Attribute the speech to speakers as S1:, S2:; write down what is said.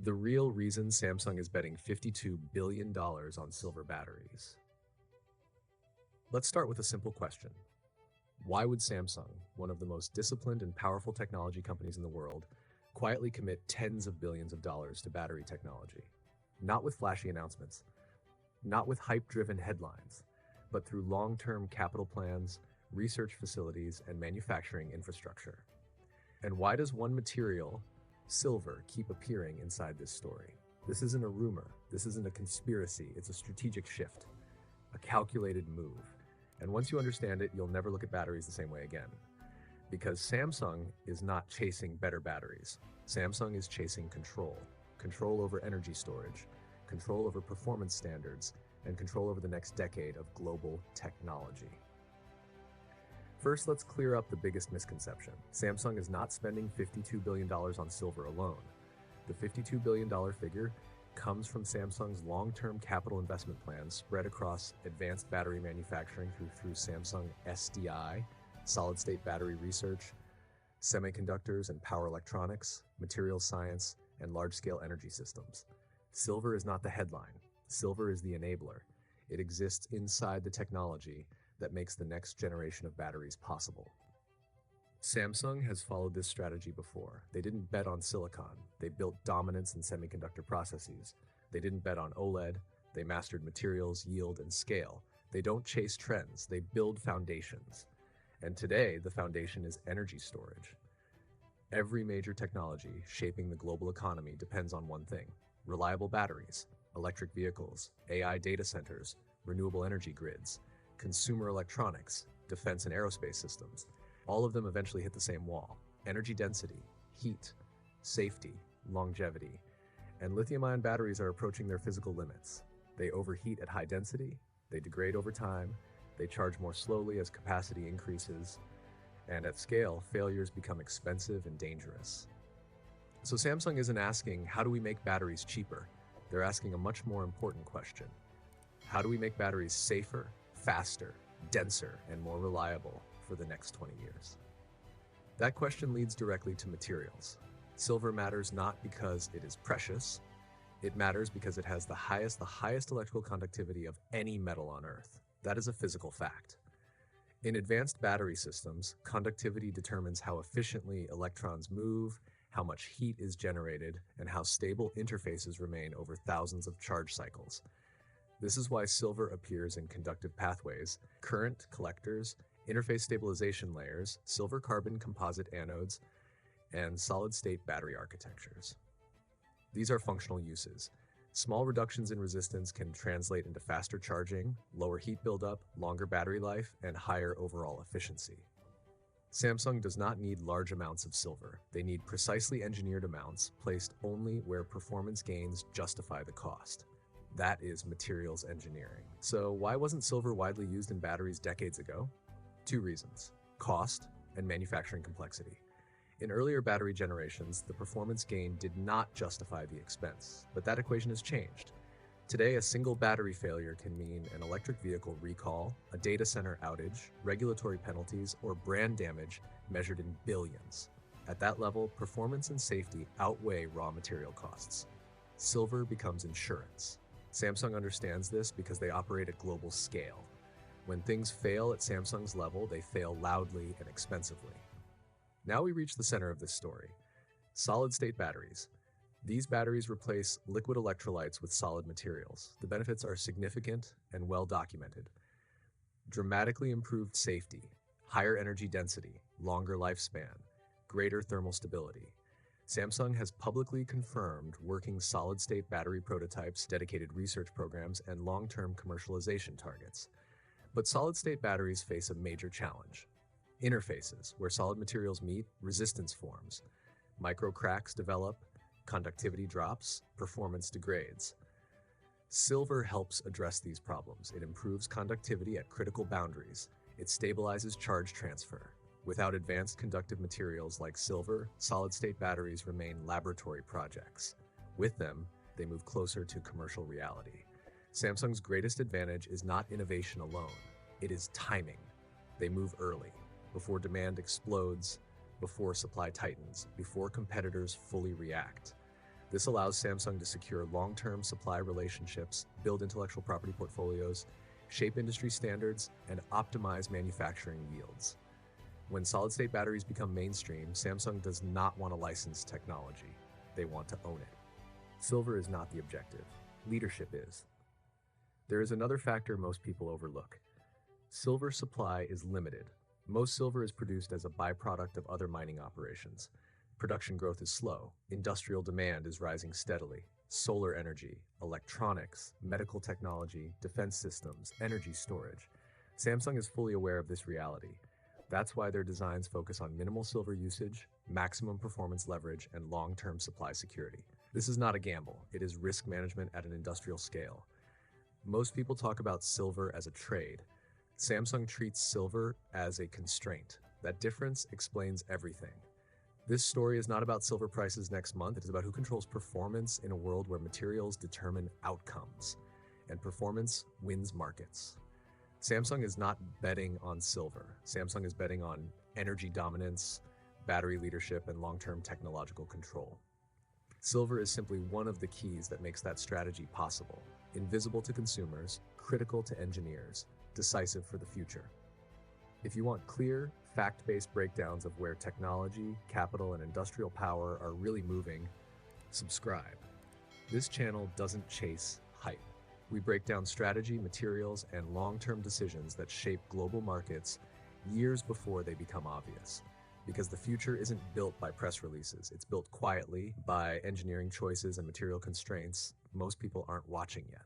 S1: The real reason Samsung is betting $52 billion on silver batteries. Let's start with a simple question. Why would Samsung, one of the most disciplined and powerful technology companies in the world, quietly commit tens of billions of dollars to battery technology? Not with flashy announcements, not with hype-driven headlines, but through long-term capital plans, research facilities, and manufacturing infrastructure. And why does one material, silver, keep appearing inside this story? This isn't a rumor. This isn't a conspiracy. It's a strategic shift, a calculated move. And once you understand it, you'll never look at batteries the same way again. Because Samsung is not chasing better batteries. Samsung is chasing control. Control over energy storage, control over performance standards, and control over the next decade of global technology. First, let's clear up the biggest misconception. Samsung is not spending $52 billion on silver alone. The $52 billion figure comes from Samsung's long-term capital investment plans spread across advanced battery manufacturing through Samsung SDI, solid-state battery research, semiconductors and power electronics, materials science, and large-scale energy systems. Silver is not the headline. Silver is the enabler. It exists inside the technology that makes the next generation of batteries possible. Samsung has followed this strategy before. They didn't bet on silicon. They built dominance in semiconductor processes. They didn't bet on OLED. They mastered materials, yield, and scale. They don't chase trends. They build foundations. And today, the foundation is energy storage. Every major technology shaping the global economy depends on one thing: reliable batteries, electric vehicles, AI data centers, renewable energy grids, consumer electronics, defense and aerospace systems. All of them eventually hit the same wall: energy density, heat, safety, longevity. And lithium-ion batteries are approaching their physical limits. They overheat at high density, they degrade over time, they charge more slowly as capacity increases, and at scale, failures become expensive and dangerous. So Samsung isn't asking, how do we make batteries cheaper? They're asking a much more important question. How do we make batteries safer, faster, denser, and more reliable for the next 20 years? That question leads directly to materials. Silver matters not because it is precious. It matters because it has the highest electrical conductivity of any metal on Earth. That is a physical fact. In advanced battery systems, conductivity determines how efficiently electrons move, how much heat is generated, and how stable interfaces remain over thousands of charge cycles. This is why silver appears in conductive pathways, current collectors, interface stabilization layers, silver-carbon composite anodes, and solid-state battery architectures. These are functional uses. Small reductions in resistance can translate into faster charging, lower heat buildup, longer battery life, and higher overall efficiency. Samsung does not need large amounts of silver. They need precisely engineered amounts placed only where performance gains justify the cost. That is materials engineering. So why wasn't silver widely used in batteries decades ago? Two reasons: cost and manufacturing complexity. In earlier battery generations, the performance gain did not justify the expense, but that equation has changed. Today, a single battery failure can mean an electric vehicle recall, a data center outage, regulatory penalties, or brand damage measured in billions. At that level, performance and safety outweigh raw material costs. Silver becomes insurance. Samsung understands this because they operate at global scale. When things fail at Samsung's level, they fail loudly and expensively. Now we reach the center of this story: solid-state batteries. These batteries replace liquid electrolytes with solid materials. The benefits are significant and well documented. Dramatically improved safety, higher energy density, longer lifespan, greater thermal stability. Samsung has publicly confirmed working solid-state battery prototypes, dedicated research programs, and long-term commercialization targets. But solid-state batteries face a major challenge: interfaces. Where solid materials meet, resistance forms. Micro cracks develop, conductivity drops, performance degrades. Silver helps address these problems. It improves conductivity at critical boundaries. It stabilizes charge transfer. Without advanced conductive materials like silver, solid-state batteries remain laboratory projects. With them, they move closer to commercial reality. Samsung's greatest advantage is not innovation alone. It is timing. They move early, before demand explodes, before supply tightens, before competitors fully react. This allows Samsung to secure long-term supply relationships, build intellectual property portfolios, shape industry standards, and optimize manufacturing yields. When solid-state batteries become mainstream, Samsung does not want to license technology. They want to own it. Silver is not the objective. Leadership is. There is another factor most people overlook. Silver supply is limited. Most silver is produced as a byproduct of other mining operations. Production growth is slow. Industrial demand is rising steadily. Solar energy, electronics, medical technology, defense systems, energy storage. Samsung is fully aware of this reality. That's why their designs focus on minimal silver usage, maximum performance leverage, and long-term supply security. This is not a gamble. It is risk management at an industrial scale. Most people talk about silver as a trade. Samsung treats silver as a constraint. That difference explains everything. This story is not about silver prices next month. It is about who controls performance in a world where materials determine outcomes, and performance wins markets. Samsung is not betting on silver. Samsung is betting on energy dominance, battery leadership, and long-term technological control. Silver is simply one of the keys that makes that strategy possible. Invisible to consumers, critical to engineers, decisive for the future. If you want clear, fact-based breakdowns of where technology, capital, and industrial power are really moving, subscribe. This channel doesn't chase hype. We break down strategy, materials, and long-term decisions that shape global markets years before they become obvious. Because the future isn't built by press releases. It's built quietly by engineering choices and material constraints most people aren't watching yet.